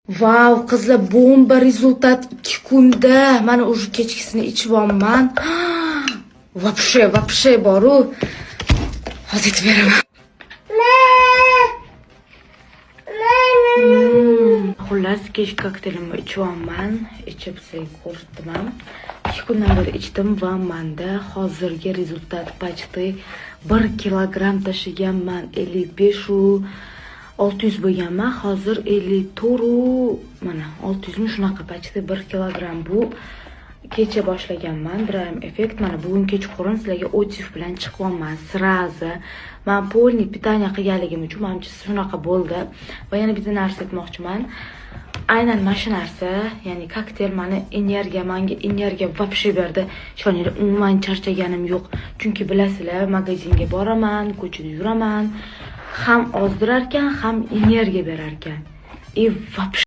Vau, qizlar, bomba rezultat 2 kunda. Mana уже kechkisini ichibman. Вообще boru. Hozir aytib beraman. Xullas, kech kokteylimni ichibman. Ichib sizga ko'rsatdim. 2 kundan beri ichdim va menda hozirgi rezultat почти 1 kilogramm tashiganman. 55 u 600 bo'lganman. Hozir 54 mana 600 mi shunaqa почти 1 kilogramm. Bu kecha boshlaganman. Biram effekt. Mana bugun kechqurun sizlarga otif bilan chiqyapman. Sraza. Men polniy pitaniya qilganligim uchun menimcha shunaqa bo'ldi. Va yana bitta narsa aytmoqchiman. Aynan mana shu narsa, ya'ni kokteyl menga energiya вообще berdi. Ishoninglar, umuman charchaganim yo'q. Chunki bilasizlar, magazinga boraman, ko'chada yuraman. Ham ozdirar ekan, ham energiya berar ekan. И вообще